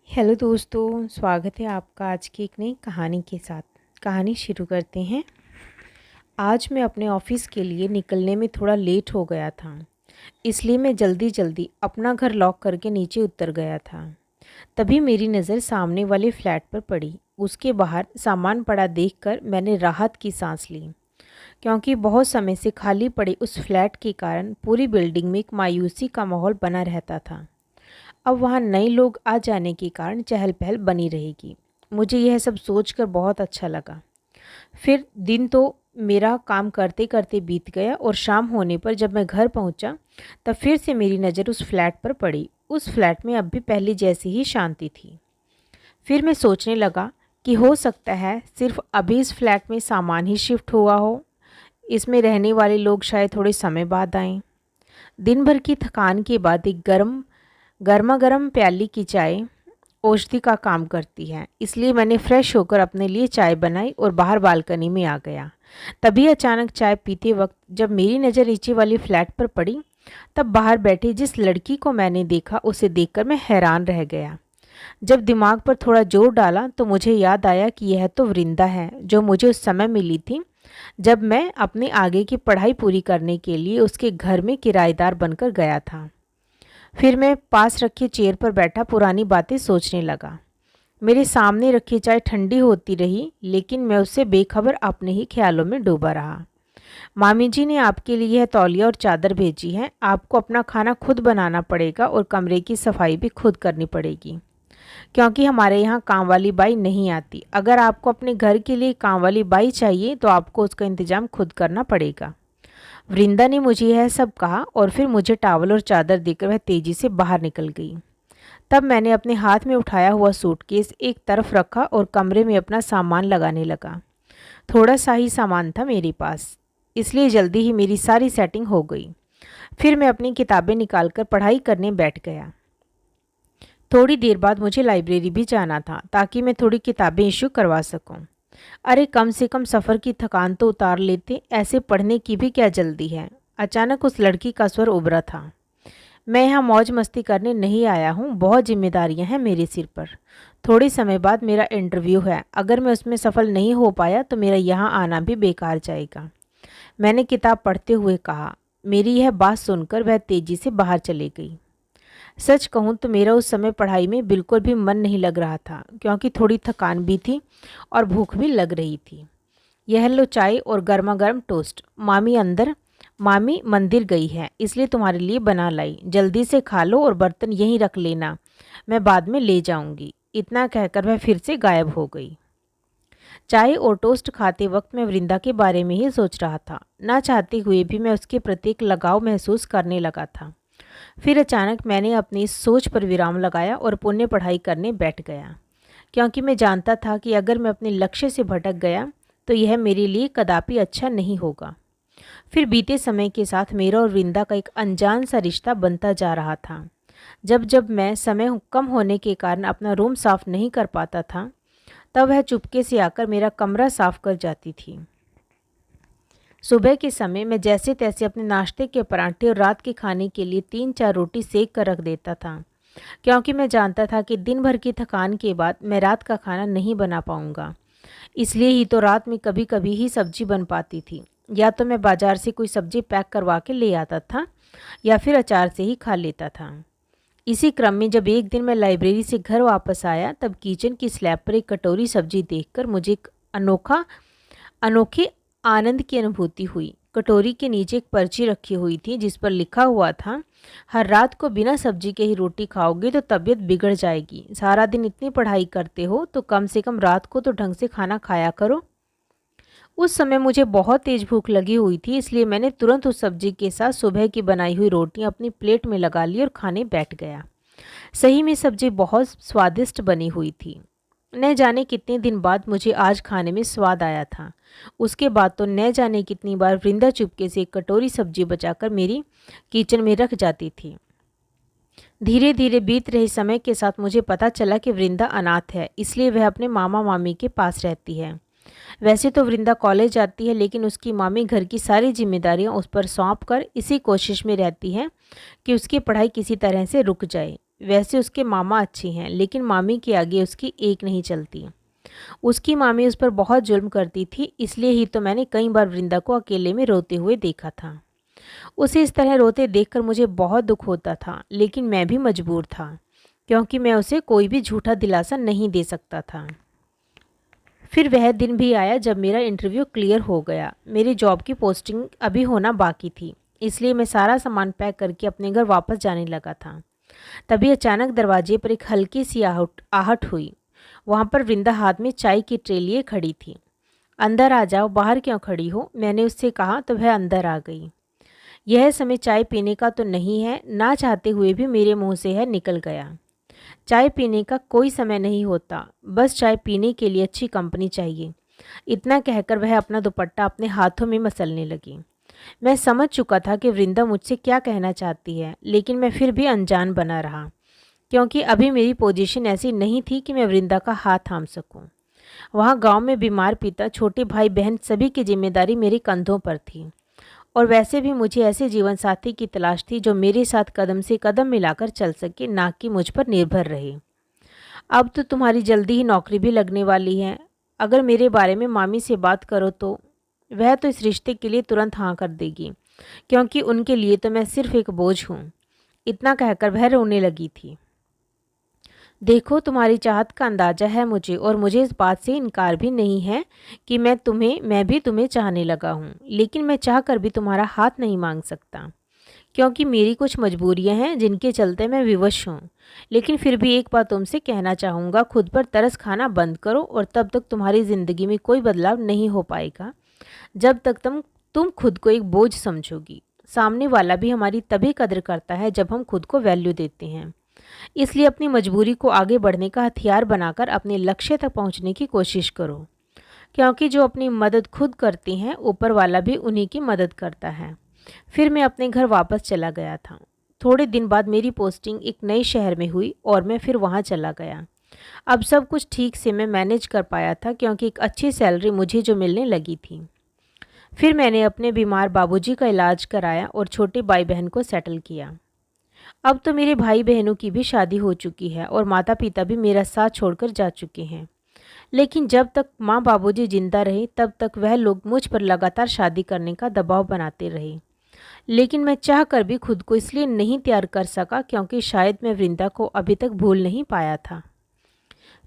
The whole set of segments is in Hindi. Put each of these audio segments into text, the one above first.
हेलो दोस्तों, स्वागत है आपका आज की एक नई कहानी के साथ। कहानी शुरू करते हैं। आज मैं अपने ऑफिस के लिए निकलने में थोड़ा लेट हो गया था, इसलिए मैं जल्दी जल्दी अपना घर लॉक करके नीचे उतर गया था। तभी मेरी नज़र सामने वाले फ्लैट पर पड़ी। उसके बाहर सामान पड़ा देखकर मैंने राहत की सांस ली, क्योंकि बहुत समय से खाली पड़े उस फ्लैट के कारण पूरी बिल्डिंग में एक मायूसी का माहौल बना रहता था। अब वहाँ नए लोग आ जाने के कारण चहल पहल बनी रहेगी। मुझे यह सब सोचकर बहुत अच्छा लगा। फिर दिन तो मेरा काम करते करते बीत गया और शाम होने पर जब मैं घर पहुंचा तब फिर से मेरी नज़र उस फ्लैट पर पड़ी। उस फ्लैट में अब भी पहले जैसी ही शांति थी। फिर मैं सोचने लगा कि हो सकता है सिर्फ अभी इस फ्लैट में सामान ही शिफ्ट हुआ हो। इसमें रहने वाले लोग शायद थोड़े समय बाद आएं। दिन भर की थकान के बाद एक गर्मा गर्म प्याली की चाय औषधि का काम करती है, इसलिए मैंने फ्रेश होकर अपने लिए चाय बनाई और बाहर बालकनी में आ गया। तभी अचानक चाय पीते वक्त जब मेरी नज़र नीचे वाली फ्लैट पर पड़ी, तब बाहर बैठी जिस लड़की को मैंने देखा उसे देखकर मैं हैरान रह गया। जब दिमाग पर थोड़ा जोर डाला तो मुझे याद आया कि यह तो वृंदा है, जो मुझे उस समय मिली थी जब मैं अपने आगे की पढ़ाई पूरी करने के लिए उसके घर में किराएदार बनकर गया था। फिर मैं पास रखी चेयर पर बैठा पुरानी बातें सोचने लगा। मेरे सामने रखी चाय ठंडी होती रही, लेकिन मैं उससे बेखबर अपने ही ख्यालों में डूबा रहा। मामी जी ने आपके लिए यह तौलिया और चादर भेजी है। आपको अपना खाना खुद बनाना पड़ेगा और कमरे की सफाई भी खुद करनी पड़ेगी, क्योंकि हमारे यहाँ काम वाली बाई नहीं आती। अगर आपको अपने घर के लिए काम वाली बाई चाहिए तो आपको उसका इंतजाम खुद करना पड़ेगा। वृंदा ने मुझे यह सब कहा और फिर मुझे टॉवल और चादर देकर वह तेजी से बाहर निकल गई। तब मैंने अपने हाथ में उठाया हुआ सूटकेस एक तरफ रखा और कमरे में अपना सामान लगाने लगा। थोड़ा सा ही सामान था मेरे पास, इसलिए जल्दी ही मेरी सारी सेटिंग हो गई। फिर मैं अपनी किताबें निकालकर पढ़ाई करने बैठ गया। थोड़ी देर बाद मुझे लाइब्रेरी भी जाना था ताकि मैं थोड़ी किताबें इशू करवा सकूं। अरे कम से कम सफ़र की थकान तो उतार लेते, ऐसे पढ़ने की भी क्या जल्दी है। अचानक उस लड़की का स्वर उभरा था। मैं यहाँ मौज मस्ती करने नहीं आया हूँ, बहुत जिम्मेदारियाँ हैं मेरे सिर पर। थोड़े समय बाद मेरा इंटरव्यू है, अगर मैं उसमें सफल नहीं हो पाया तो मेरा यहाँ आना भी बेकार जाएगा। मैंने किताब पढ़ते हुए कहा। मेरी यह बात सुनकर वह तेजी से बाहर चली गई। सच कहूँ तो मेरा उस समय पढ़ाई में बिल्कुल भी मन नहीं लग रहा था, क्योंकि थोड़ी थकान भी थी और भूख भी लग रही थी। यह लो चाय और गर्मा गर्म टोस्ट। मामी मंदिर गई है, इसलिए तुम्हारे लिए बना लाई। जल्दी से खा लो और बर्तन यहीं रख लेना, मैं बाद में ले जाऊंगी। इतना कहकर वह फिर से गायब हो गई। चाय और टोस्ट खाते वक्त मैं वृंदा के बारे में ही सोच रहा था। ना चाहते हुए भी मैं उसके प्रति एक लगाव महसूस करने लगा था। फिर अचानक मैंने अपनी इस सोच पर विराम लगाया और पुण्य पढ़ाई करने बैठ गया, क्योंकि मैं जानता था कि अगर मैं अपने लक्ष्य से भटक गया तो यह मेरे लिए कदापि अच्छा नहीं होगा। फिर बीते समय के साथ मेरा और वृंदा का एक अनजान सा रिश्ता बनता जा रहा था। जब जब मैं समय कम होने के कारण अपना रूम साफ नहीं कर पाता था, तब वह चुपके से आकर मेरा कमरा साफ कर जाती थी। सुबह के समय मैं जैसे तैसे अपने नाश्ते के पराठे और रात के खाने के लिए 3-4 रोटी सेक कर रख देता था, क्योंकि मैं जानता था कि दिन भर की थकान के बाद मैं रात का खाना नहीं बना पाऊंगा। इसलिए ही तो रात में कभी कभी ही सब्जी बन पाती थी। या तो मैं बाजार से कोई सब्जी पैक करवा के ले आता था या फिर अचार से ही खा लेता था। इसी क्रम में जब एक दिन मैं लाइब्रेरी से घर वापस आया, तब किचन की स्लैब पर एक कटोरी सब्जी देखकर मुझे एक अनोखे आनंद की अनुभूति हुई। कटोरी के नीचे एक पर्ची रखी हुई थी जिस पर लिखा हुआ था, हर रात को बिना सब्जी के ही रोटी खाओगे तो तबीयत बिगड़ जाएगी। सारा दिन इतनी पढ़ाई करते हो तो कम से कम रात को तो ढंग से खाना खाया करो। उस समय मुझे बहुत तेज भूख लगी हुई थी, इसलिए मैंने तुरंत उस सब्जी के साथ सुबह की बनाई हुई रोटियां अपनी प्लेट में लगा ली और खाने बैठ गया। सही में सब्जी बहुत स्वादिष्ट बनी हुई थी। न जाने कितने दिन बाद मुझे आज खाने में स्वाद आया था। उसके बाद तो न जाने कितनी बार वृंदा चुपके से एक कटोरी सब्जी बचाकर मेरी किचन में रख जाती थी। धीरे धीरे बीत रहे समय के साथ मुझे पता चला कि वृंदा अनाथ है, इसलिए वह अपने मामा मामी के पास रहती है। वैसे तो वृंदा कॉलेज जाती है, लेकिन उसकी मामी घर की सारी जिम्मेदारियां उस पर सौंप कर इसी कोशिश में रहती है कि उसकी पढ़ाई किसी तरह से रुक जाए। वैसे उसके मामा अच्छे हैं, लेकिन मामी के आगे उसकी एक नहीं चलती। उसकी मामी उस पर बहुत जुल्म करती थी, इसलिए ही तो मैंने कई बार वृंदा को अकेले में रोते हुए देखा था। उसे इस तरह रोते देखकर मुझे बहुत दुख होता था, लेकिन मैं भी मजबूर था, क्योंकि मैं उसे कोई भी झूठा दिलासा नहीं दे सकता था। फिर वह दिन भी आया जब मेरा इंटरव्यू क्लियर हो गया। मेरी जॉब की पोस्टिंग अभी होना बाकी थी, इसलिए मैं सारा सामान पैक करके अपने घर वापस जाने लगा था। तभी अचानक दरवाजे पर एक हल्की सी आहट आहट हुई। वहाँ पर वृंदा हाथ में चाय की ट्रे लिए खड़ी थी। अंदर आ जाओ, बाहर क्यों खड़ी हो, मैंने उससे कहा तो वह अंदर आ गई। यह समय चाय पीने का तो नहीं है, ना चाहते हुए भी मेरे मुंह से है निकल गया। चाय पीने का कोई समय नहीं होता, बस चाय पीने के लिए अच्छी कंपनी चाहिए। इतना कहकर वह अपना दुपट्टा अपने हाथों में मसलने लगी। मैं समझ चुका था कि वृंदा मुझसे क्या कहना चाहती है, लेकिन मैं फिर भी अनजान बना रहा, क्योंकि अभी मेरी पोजीशन ऐसी नहीं थी कि मैं वृंदा का हाथ थाम सकूं। वहाँ गांव में बीमार पिता, छोटे भाई बहन सभी की जिम्मेदारी मेरे कंधों पर थी, और वैसे भी मुझे ऐसे जीवन साथी की तलाश थी जो मेरे साथ कदम से कदम मिलाकर चल सके, ना कि मुझ पर निर्भर रहे। अब तो तुम्हारी जल्दी ही नौकरी भी लगने वाली है। अगर मेरे बारे में मामी से बात करो तो वह तो इस रिश्ते के लिए तुरंत हाँ कर देगी, क्योंकि उनके लिए तो मैं सिर्फ एक बोझ हूँ। इतना कहकर वह रोने लगी थी। देखो, तुम्हारी चाहत का अंदाज़ा है मुझे, और मुझे इस बात से इनकार भी नहीं है कि मैं भी तुम्हें चाहने लगा हूँ, लेकिन मैं चाह कर भी तुम्हारा हाथ नहीं मांग सकता, क्योंकि मेरी कुछ मजबूरियाँ हैं जिनके चलते मैं विवश हूँ। लेकिन फिर भी एक बात तुमसे कहना चाहूँगा, खुद पर तरस खाना बंद करो, और तब तक तुम्हारी ज़िंदगी में कोई बदलाव नहीं हो पाएगा जब तक तुम खुद को एक बोझ समझोगी। सामने वाला भी हमारी तभी कदर करता है जब हम खुद को वैल्यू देते हैं। इसलिए अपनी मजबूरी को आगे बढ़ने का हथियार बनाकर अपने लक्ष्य तक पहुंचने की कोशिश करो, क्योंकि जो अपनी मदद खुद करते हैं, ऊपर वाला भी उन्हीं की मदद करता है। फिर मैं अपने घर वापस चला गया था। थोड़े दिन बाद मेरी पोस्टिंग एक नए शहर में हुई और मैं फिर वहाँ चला गया। अब सब कुछ ठीक से मैं मैनेज कर पाया था, क्योंकि एक अच्छी सैलरी मुझे जो मिलने लगी थी। फिर मैंने अपने बीमार बाबूजी का इलाज कराया और छोटे भाई बहन को सेटल किया। अब तो मेरे भाई बहनों की भी शादी हो चुकी है और माता पिता भी मेरा साथ छोड़कर जा चुके हैं। लेकिन जब तक माँ बाबूजी जिंदा रहे तब तक वह लोग मुझ पर लगातार शादी करने का दबाव बनाते रहे। लेकिन मैं चाह कर भी खुद को इसलिए नहीं तैयार कर सका, क्योंकि शायद मैं वृंदा को अभी तक भूल नहीं पाया था।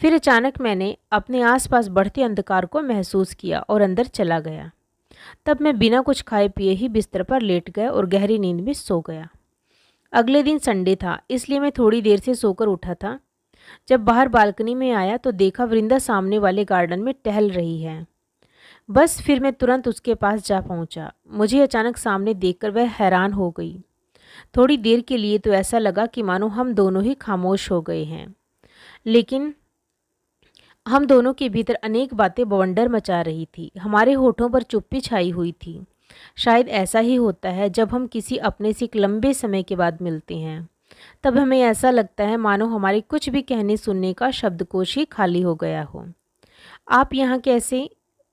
फिर अचानक मैंने अपने आसपास बढ़ते अंधकार को महसूस किया और अंदर चला गया। तब मैं बिना कुछ खाए पिए ही बिस्तर पर लेट गया और गहरी नींद में सो गया। अगले दिन संडे था, इसलिए मैं थोड़ी देर से सोकर उठा था। जब बाहर बालकनी में आया तो देखा वृंदा सामने वाले गार्डन में टहल रही है। बस फिर मैं तुरंत उसके पास जा पहुंचा। मुझे अचानक सामने देखकर वह हैरान हो गई। थोड़ी देर के लिए तो ऐसा लगा कि मानो हम दोनों ही खामोश हो गए हैं, लेकिन हम दोनों के भीतर अनेक बातें बवंडर मचा रही थी। हमारे होठों पर चुप्पी छाई हुई थी। शायद ऐसा ही होता है जब हम किसी अपने से एक लंबे समय के बाद मिलते हैं। तब हमें ऐसा लगता है मानो हमारे कुछ भी कहने सुनने का शब्दकोश ही खाली हो गया हो। आप यहाँ कैसे?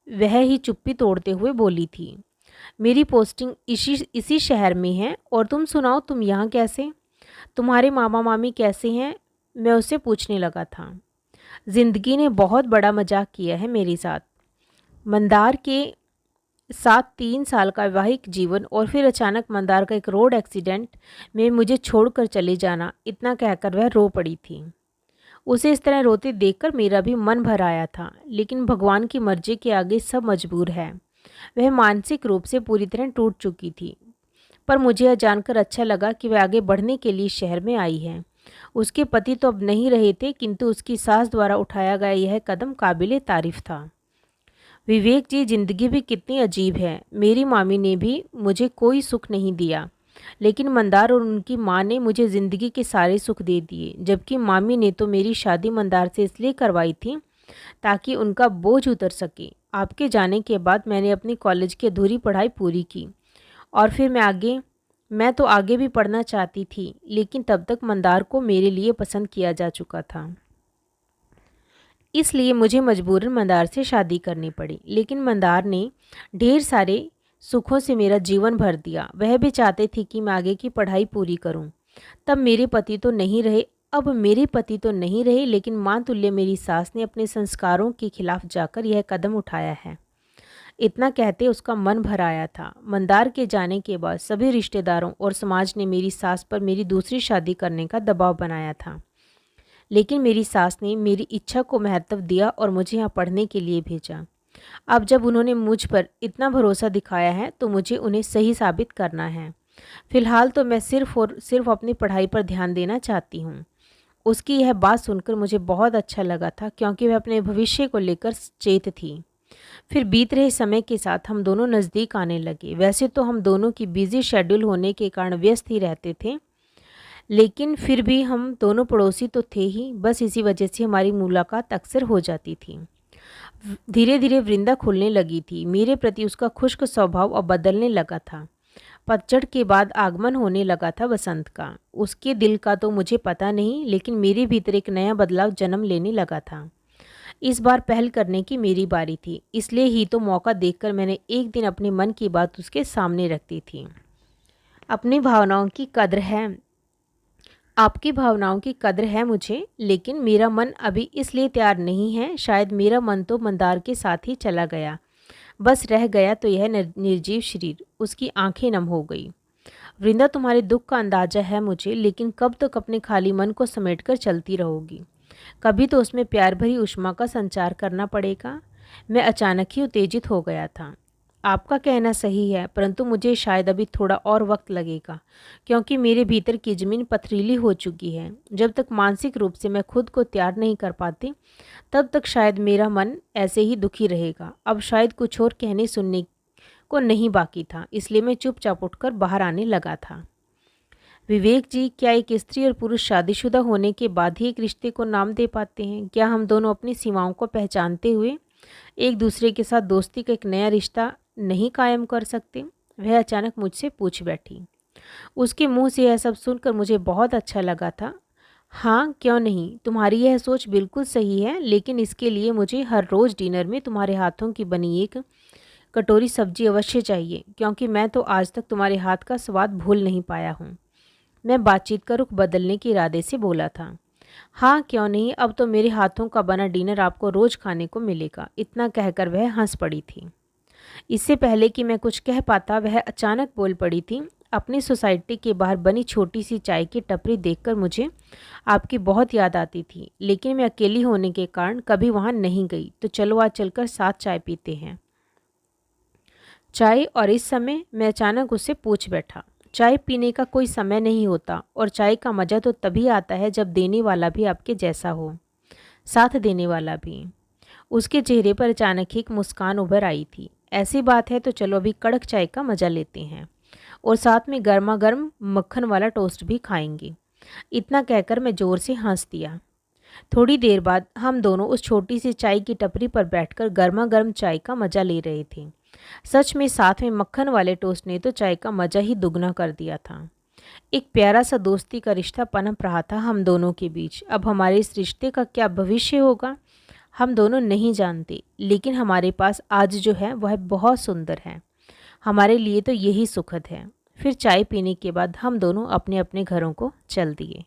वह ही चुप्पी तोड़ते हुए बोली थी। मेरी पोस्टिंग इसी शहर में है, और तुम सुनाओ, तुम यहाँ कैसे? तुम्हारे मामा मामी कैसे हैं? मैं उससे पूछने लगा था। जिंदगी ने बहुत बड़ा मजाक किया है मेरे साथ। मंदार के साथ 3 साल का वैवाहिक जीवन, और फिर अचानक मंदार का एक रोड एक्सीडेंट में मुझे छोड़कर चले जाना। इतना कहकर वह रो पड़ी थी। उसे इस तरह रोते देखकर मेरा भी मन भर आया था, लेकिन भगवान की मर्जी के आगे सब मजबूर है। वह मानसिक रूप से पूरी तरह टूट चुकी थी, पर मुझे यह जानकर अच्छा लगा कि वह आगे बढ़ने के लिए शहर में आई है। उसके पति तो अब नहीं रहे थे, किंतु उसकी सास द्वारा उठाया गया यह कदम काबिले तारीफ था। विवेक जी, जिंदगी भी कितनी अजीब है। मेरी मामी ने भी मुझे कोई सुख नहीं दिया, लेकिन मंदार और उनकी माँ ने मुझे ज़िंदगी के सारे सुख दे दिए। जबकि मामी ने तो मेरी शादी मंदार से इसलिए करवाई थी ताकि उनका बोझ उतर सके। आपके जाने के बाद मैंने अपनी कॉलेज की अधूरी पढ़ाई पूरी की, और फिर मैं तो आगे भी पढ़ना चाहती थी, लेकिन तब तक मंदार को मेरे लिए पसंद किया जा चुका था। इसलिए मुझे मजबूरन मंदार से शादी करनी पड़ी। लेकिन मंदार ने ढेर सारे सुखों से मेरा जीवन भर दिया। वह भी चाहते थे कि मैं आगे की पढ़ाई पूरी करूं। तब मेरे पति तो नहीं रहे। अब मेरे पति तो नहीं रहे, लेकिन मां तुल्य मेरी सास ने अपने संस्कारों के खिलाफ जाकर यह कदम उठाया है। इतना कहते उसका मन भर आया था। मंदार के जाने के बाद सभी रिश्तेदारों और समाज ने मेरी सास पर मेरी दूसरी शादी करने का दबाव बनाया था, लेकिन मेरी सास ने मेरी इच्छा को महत्व दिया और मुझे यहाँ पढ़ने के लिए भेजा। अब जब उन्होंने मुझ पर इतना भरोसा दिखाया है तो मुझे उन्हें सही साबित करना है। फिलहाल तो मैं सिर्फ और सिर्फ अपनी पढ़ाई पर ध्यान देना चाहती हूँ। उसकी यह बात सुनकर मुझे बहुत अच्छा लगा था, क्योंकि वह अपने भविष्य को लेकर चेत थी। फिर बीत रहे समय के साथ हम दोनों नज़दीक आने लगे। वैसे तो हम दोनों की बिजी शेड्यूल होने के कारण व्यस्त ही रहते थे, लेकिन फिर भी हम दोनों पड़ोसी तो थे ही। बस इसी वजह से हमारी मुलाकात अक्सर हो जाती थी। धीरे धीरे वृंदा खुलने लगी थी। मेरे प्रति उसका खुश्क स्वभाव अब बदलने लगा था। पतझड़ के बाद आगमन होने लगा था बसंत का। उसके दिल का तो मुझे पता नहीं, लेकिन मेरे भीतर एक नया बदलाव जन्म लेने लगा था। इस बार पहल करने की मेरी बारी थी, इसलिए ही तो मौका देखकर मैंने एक दिन अपने मन की बात उसके सामने रख दी थी। अपनी भावनाओं की कद्र है, आपकी भावनाओं की कद्र है मुझे, लेकिन मेरा मन अभी इसलिए तैयार नहीं है। शायद मेरा मन तो मंदार के साथ ही चला गया, बस रह गया तो यह निर्जीव शरीर। उसकी आंखें नम हो गई। वृंदा, तुम्हारे दुख का अंदाजा है मुझे, लेकिन कब तक अपने खाली मन को समेटकर चलती रहोगी? कभी तो उसमें प्यार भरी ऊष्मा का संचार करना पड़ेगा। मैं अचानक ही उत्तेजित हो गया था। आपका कहना सही है, परंतु मुझे शायद अभी थोड़ा और वक्त लगेगा, क्योंकि मेरे भीतर की ज़मीन पथरीली हो चुकी है। जब तक मानसिक रूप से मैं खुद को तैयार नहीं कर पाती, तब तक शायद मेरा मन ऐसे ही दुखी रहेगा। अब शायद कुछ और कहने सुनने को नहीं बाकी था, इसलिए मैं चुपचाप उठकर बाहर आने लगा था। विवेक जी, क्या एक स्त्री और पुरुष शादीशुदा होने के बाद ही एक रिश्ते को नाम दे पाते हैं? क्या हम दोनों अपनी सीमाओं को पहचानते हुए एक दूसरे के साथ दोस्ती का एक नया रिश्ता नहीं कायम कर सकते? वह अचानक मुझसे पूछ बैठी। उसके मुंह से यह सब सुनकर मुझे बहुत अच्छा लगा था। हाँ, क्यों नहीं, तुम्हारी यह सोच बिल्कुल सही है, लेकिन इसके लिए मुझे हर रोज़ डिनर में तुम्हारे हाथों की बनी एक कटोरी सब्जी अवश्य चाहिए, क्योंकि मैं तो आज तक तुम्हारे हाथ का स्वाद भूल नहीं पाया हूँ। मैं बातचीत का रुख बदलने के इरादे से बोला था। हाँ, क्यों नहीं, अब तो मेरे हाथों का बना डिनर आपको रोज़ खाने को मिलेगा। इतना कहकर वह हंस पड़ी थी। इससे पहले कि मैं कुछ कह पाता, वह अचानक बोल पड़ी थी। अपनी सोसाइटी के बाहर बनी छोटी सी चाय की टपरी देखकर मुझे आपकी बहुत याद आती थी, लेकिन मैं अकेली होने के कारण कभी वहाँ नहीं गई। तो चलो आज चलकर साथ चाय पीते हैं। चाय? और इस समय? मैं अचानक उससे पूछ बैठा। चाय पीने का कोई समय नहीं होता, और चाय का मज़ा तो तभी आता है जब देने वाला भी आपके जैसा हो, साथ देने वाला भी। उसके चेहरे पर अचानक ही एक मुस्कान उभर आई थी। ऐसी बात है तो चलो अभी कड़क चाय का मज़ा लेते हैं, और साथ में गर्मा गर्म मक्खन वाला टोस्ट भी खाएंगे। इतना कहकर मैं ज़ोर से हंस दिया। थोड़ी देर बाद हम दोनों उस छोटी सी चाय की टपरी पर बैठकर गर्मा गर्म चाय का मज़ा ले रहे थे। सच में साथ में मक्खन वाले टोस्ट ने तो चाय का मज़ा ही दुगना कर दिया था। एक प्यारा सा दोस्ती का रिश्ता पनप रहा था हम दोनों के बीच। अब हमारे इस रिश्ते का क्या भविष्य होगा हम दोनों नहीं जानते, लेकिन हमारे पास आज जो है वह बहुत सुंदर है। हमारे लिए तो यही सुखद है। फिर चाय पीने के बाद हम दोनों अपने अपने घरों को चल दिए।